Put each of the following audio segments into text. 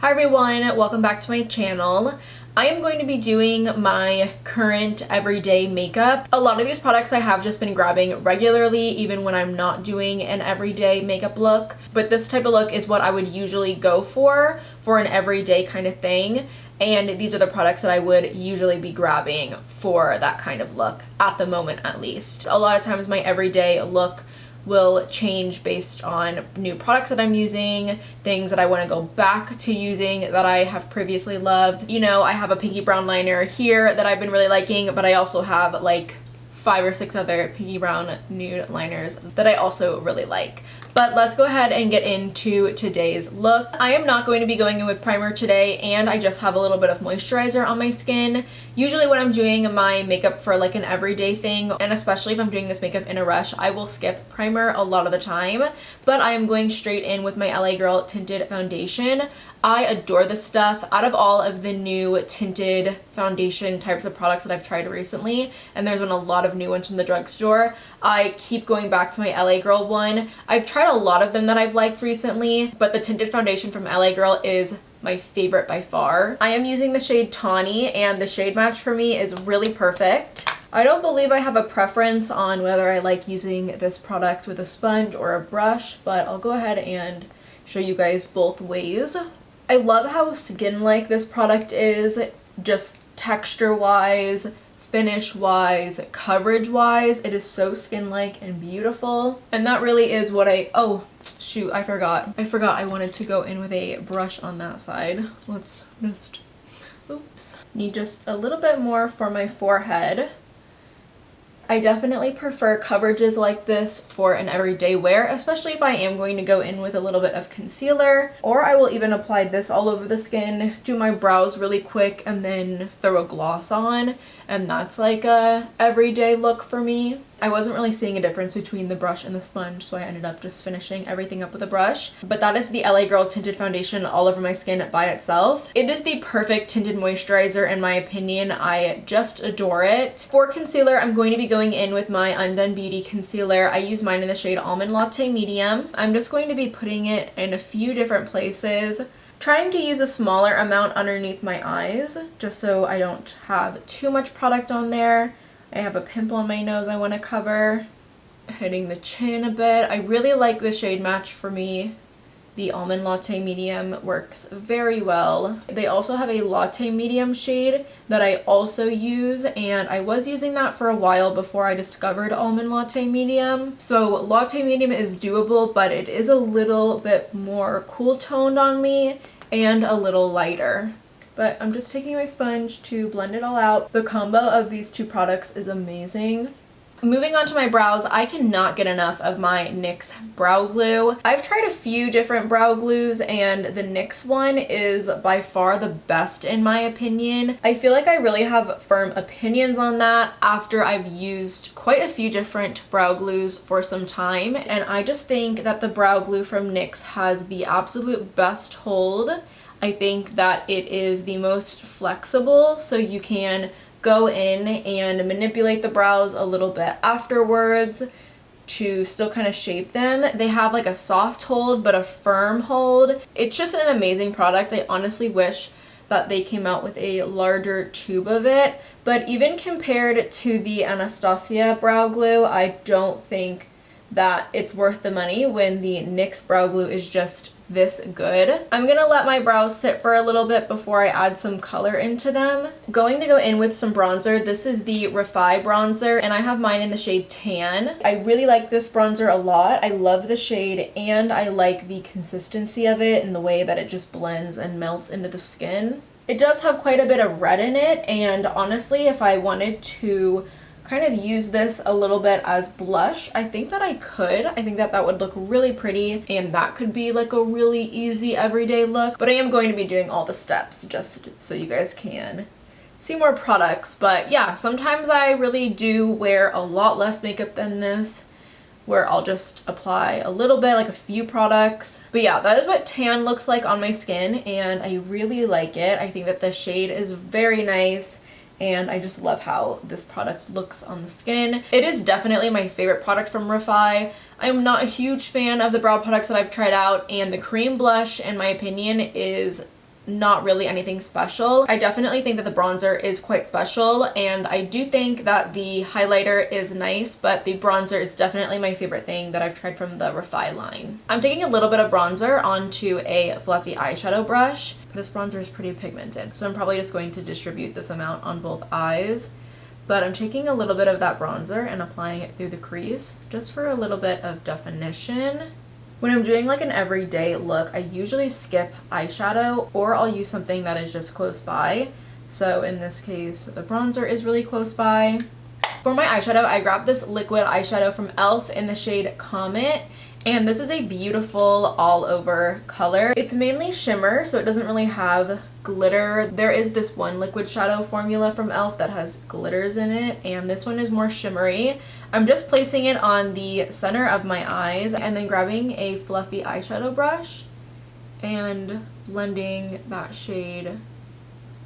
Hi everyone, welcome back to my channel. I am going to be doing my current everyday makeup. A lot of these products I have just been grabbing regularly even when I'm not doing an everyday makeup look, but this type of look is what I would usually go for an everyday kind of thing, and these are the products that I would usually be grabbing for that kind of look, at the moment at least. A lot of times my everyday look will change based on new products that I'm using, things that I want to go back to using that I have previously loved. You know, I have a pinky brown liner here that I've been really liking, but I also have like 5 or 6 other pinky brown nude liners that I also really like. But let's go ahead and get into today's look. I am not going to be going in with primer today, and I just have a little bit of moisturizer on my skin. Usually when I'm doing my makeup for like an everyday thing, and especially if I'm doing this makeup in a rush, I will skip primer a lot of the time, but I am going straight in with my LA Girl Tinted foundation. I adore this stuff. Out of all of the new tinted foundation types of products that I've tried recently, and there's been a lot of new ones from the drugstore, I keep going back to my LA Girl one. I've tried a lot of them that I've liked recently, but the tinted foundation from LA Girl is my favorite by far. I am using the shade Tawny, and the shade match for me is really perfect. I don't believe I have a preference on whether I like using this product with a sponge or a brush, but I'll go ahead and show you guys both ways. I love how skin-like this product is, just texture-wise, finish-wise, coverage-wise. It is so skin-like and beautiful. And that really is what oh, shoot, I forgot. I wanted to go in with a brush on that side. Let's just, oops. Need just a little bit more for my forehead. I definitely prefer coverages like this for an everyday wear, especially if I am going to go in with a little bit of concealer, or I will even apply this all over the skin, do my brows really quick, and then throw a gloss on, and that's like a everyday look for me. I wasn't really seeing a difference between the brush and the sponge, so I ended up just finishing everything up with a brush. But that is the LA Girl Tinted Foundation all over my skin by itself. It is the perfect tinted moisturizer in my opinion. I just adore it. For concealer, I'm going to be going in with my Undone Beauty concealer. I use mine in the shade Almond Latte Medium. I'm just going to be putting it in a few different places, trying to use a smaller amount underneath my eyes, just so I don't have too much product on there. I have a pimple on my nose I want to cover, hitting the chin a bit. I really like the shade match for me. The Almond Latte Medium works very well. They also have a Latte Medium shade that I also use, and I was using that for a while before I discovered Almond Latte Medium. So Latte Medium is doable, but it is a little bit more cool toned on me and a little lighter. But I'm just taking my sponge to blend it all out. The combo of these two products is amazing. Moving on to my brows, I cannot get enough of my NYX brow glue. I've tried a few different brow glues, and the NYX one is by far the best in my opinion. I feel like I really have firm opinions on that after I've used quite a few different brow glues for some time, and I just think that the brow glue from NYX has the absolute best hold. I think that it is the most flexible, so you can go in and manipulate the brows a little bit afterwards to still kind of shape them. They have like a soft hold but a firm hold. It's just an amazing product. I honestly wish that they came out with a larger tube of it, but even compared to the Anastasia brow glue, I don't think that it's worth the money when the NYX brow glue is just this good. I'm gonna let my brows sit for a little bit before I add some color into them. Going to go in with some bronzer. This is the Refi bronzer, and I have mine in the shade Tan. I really like this bronzer a lot. I love the shade, and I like the consistency of it and the way that it just blends and melts into the skin. It does have quite a bit of red in it, and honestly, if I wanted to kind of use this a little bit as blush, I think that I could. I think that that would look really pretty, and that could be like a really easy everyday look, but I am going to be doing all the steps just so you guys can see more products. But yeah, sometimes I really do wear a lot less makeup than this, where I'll just apply a little bit, like a few products. But yeah, that is what tan looks like on my skin, and I really like it. I think that the shade is very nice, and I just love how this product looks on the skin. It is definitely my favorite product from Refi. I'm not a huge fan of the brow products that I've tried out, and the cream blush, in my opinion, is not really anything special. I definitely think that the bronzer is quite special, and I do think that the highlighter is nice, but the bronzer is definitely my favorite thing that I've tried from the Refi line. I'm taking a little bit of bronzer onto a fluffy eyeshadow brush. This bronzer is pretty pigmented, so I'm probably just going to distribute this amount on both eyes. But I'm taking a little bit of that bronzer and applying it through the crease just for a little bit of definition. When I'm doing like an everyday look, I usually skip eyeshadow, or I'll use something that is just close by. So in this case, the bronzer is really close by. For my eyeshadow, I grabbed this liquid eyeshadow from e.l.f. in the shade Comet. And this is a beautiful all over color. It's mainly shimmer, so it doesn't really have glitter. There is this one liquid shadow formula from e.l.f. that has glitters in it, and this one is more shimmery. I'm just placing it on the center of my eyes and then grabbing a fluffy eyeshadow brush and blending that shade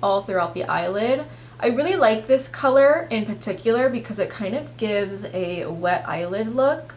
all throughout the eyelid. I really like this color in particular because it kind of gives a wet eyelid look,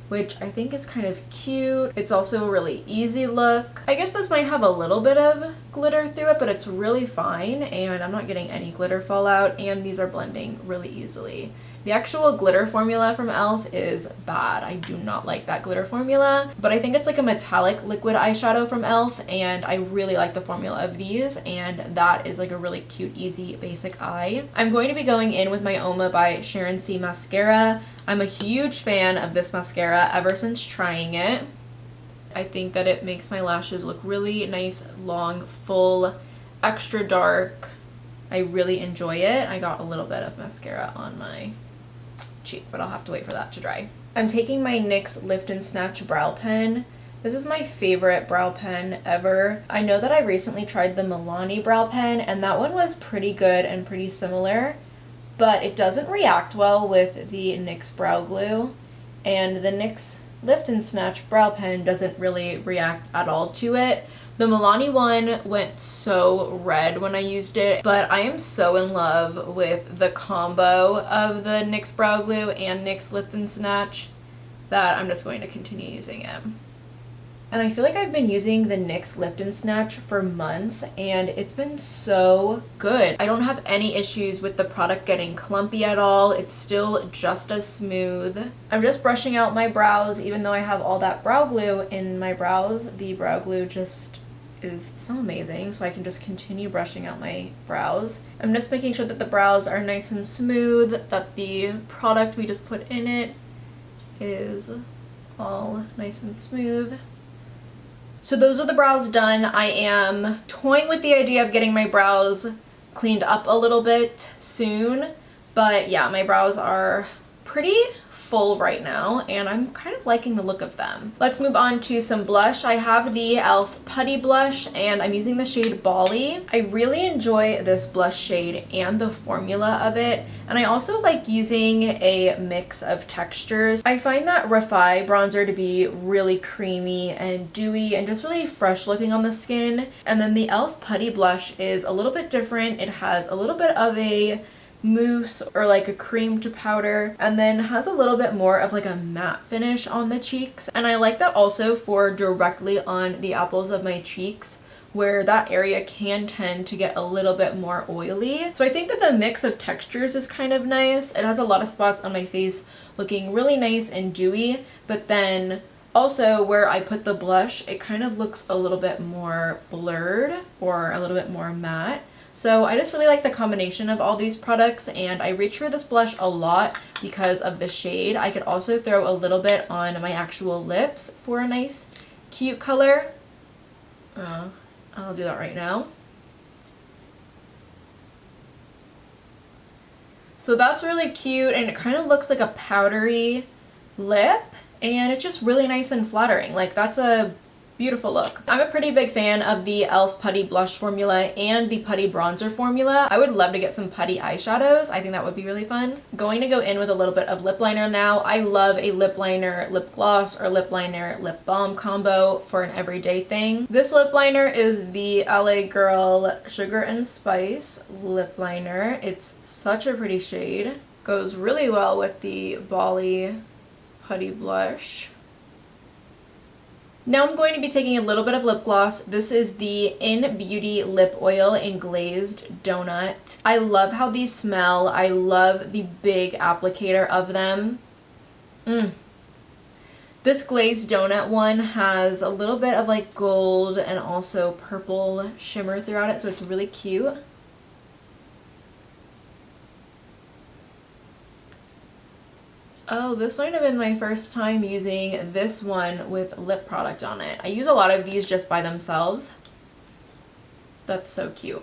which I think is kind of cute. It's also a really easy look. I guess this might have a little bit of glitter through it, but it's really fine, and I'm not getting any glitter fallout, and these are blending really easily. The actual glitter formula from e.l.f. is bad. I do not like that glitter formula, but I think it's like a metallic liquid eyeshadow from e.l.f. and I really like the formula of these, and that is like a really cute, easy, basic eye. I'm going to be going in with my Oma by Sharon C mascara. I'm a huge fan of this mascara ever since trying it. I think that it makes my lashes look really nice, long, full, extra dark. I really enjoy it. I got a little bit of mascara on my cheek, but I'll have to wait for that to dry. I'm taking my NYX Lift and Snatch brow pen. This is my favorite brow pen ever. I know that I recently tried the Milani brow pen, and that one was pretty good and pretty similar, but it doesn't react well with the NYX brow glue, and the NYX Lift and Snatch brow pen doesn't really react at all to it. The Milani one went so red when I used it, but I am so in love with the combo of the NYX brow glue and NYX Lift and Snatch that I'm just going to continue using it. And I feel like I've been using the NYX Lift and Snatch for months, and it's been so good. I don't have any issues with the product getting clumpy at all. It's still just as smooth. I'm just brushing out my brows. Even though I have all that brow glue in my brows, the brow glue just is so amazing, so I can just continue brushing out my brows. I'm just making sure that the brows are nice and smooth, that the product we just put in it is all nice and smooth. So those are the brows done. I am toying with the idea of getting my brows cleaned up a little bit soon, but yeah, my brows are pretty full right now, and I'm kind of liking the look of them. Let's move on to some blush. I have the e.l.f. Putty Blush, and I'm using the shade Bali. I really enjoy this blush shade and the formula of it, and I also like using a mix of textures. I find that Refi bronzer to be really creamy and dewy and just really fresh looking on the skin, and then the e.l.f. Putty Blush is a little bit different. It has a little bit of a mousse or like a cream to powder, and then has a little bit more of like a matte finish on the cheeks, and I like that also for directly on the apples of my cheeks, where that area can tend to get a little bit more oily. So I think that the mix of textures is kind of nice. It has a lot of spots on my face looking really nice and dewy, but then also where I put the blush, it kind of looks a little bit more blurred or a little bit more matte. So I just really like the combination of all these products, and I reach for this blush a lot because of the shade. I could also throw a little bit on my actual lips for a nice, cute color. I'll do that right now. So that's really cute, and it kind of looks like a powdery lip, and it's just really nice and flattering. Like, that's a beautiful look. I'm a pretty big fan of the e.l.f. Putty Blush formula and the Putty Bronzer formula. I would love to get some putty eyeshadows. I think that would be really fun. Going to go in with a little bit of lip liner now. I love a lip liner lip gloss or lip liner lip balm combo for an everyday thing. This lip liner is the LA Girl Sugar and Spice lip liner. It's such a pretty shade. Goes really well with the Bali Putty Blush. Now I'm going to be taking a little bit of lip gloss. This is the In Beauty Lip Oil in Glazed Donut. I love how these smell. I love the big applicator of them. This Glazed Donut one has a little bit of like gold and also purple shimmer throughout it, so it's really cute. Oh, this might have been my first time using this one with lip product on it. I use a lot of these just by themselves. That's so cute.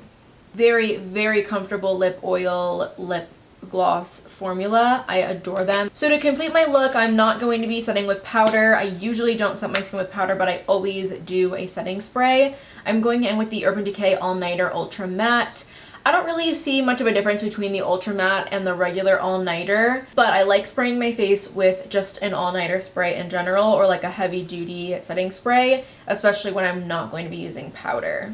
Very, very comfortable lip oil, lip gloss formula. I adore them. So to complete my look, I'm not going to be setting with powder. I usually don't set my skin with powder, but I always do a setting spray. I'm going in with the Urban Decay All Nighter Ultra Matte. I don't really see much of a difference between the Ultra Matte and the regular all-nighter, but I like spraying my face with just an all-nighter spray in general, or like a heavy-duty setting spray, especially when I'm not going to be using powder.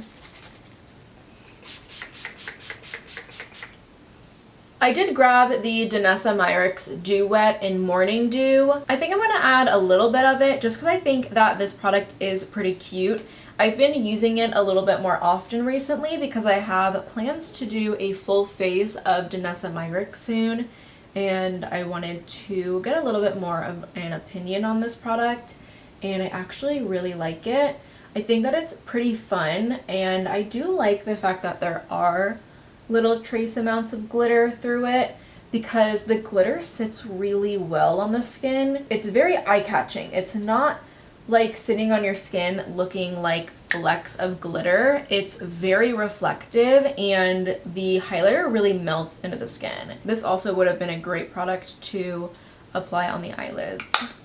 I did grab the Danessa Myricks Dew Wet in Morning Dew. I think I'm going to add a little bit of it just because I think that this product is pretty cute. I've been using it a little bit more often recently because I have plans to do a full face of Danessa Myricks soon, and I wanted to get a little bit more of an opinion on this product, and I actually really like it. I think that it's pretty fun, and I do like the fact that there are little trace amounts of glitter through it because the glitter sits really well on the skin. It's very eye-catching. It's not like sitting on your skin looking like flecks of glitter. It's very reflective and the highlighter really melts into the skin. This also would have been a great product to apply on the eyelids.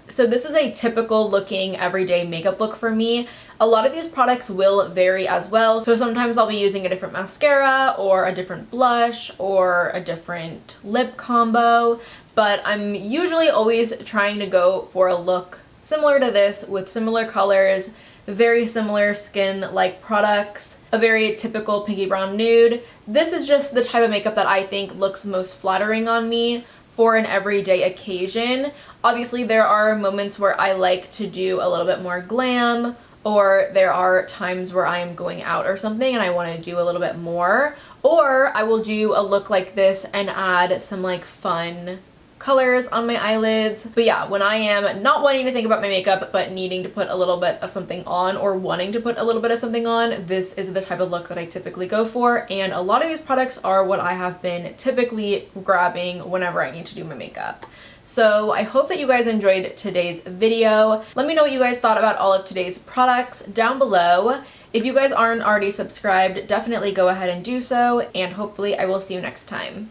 So this is a typical looking everyday makeup look for me. A lot of these products will vary as well. So sometimes I'll be using a different mascara or a different blush or a different lip combo, but I'm usually always trying to go for a look similar to this with similar colors, very similar skin-like products, a very typical pinky brown nude. This is just the type of makeup that I think looks most flattering on me for an everyday occasion. Obviously, there are moments where I like to do a little bit more glam, or there are times where I am going out or something and I want to do a little bit more, or I will do a look like this and add some like fun colors on my eyelids. But yeah, when I am not wanting to think about my makeup but needing to put a little bit of something on or wanting to put a little bit of something on, this is the type of look that I typically go for, and a lot of these products are what I have been typically grabbing whenever I need to do my makeup. So I hope that you guys enjoyed today's video. Let me know what you guys thought about all of today's products down below. If you guys aren't already subscribed, definitely go ahead and do so, and hopefully I will see you next time.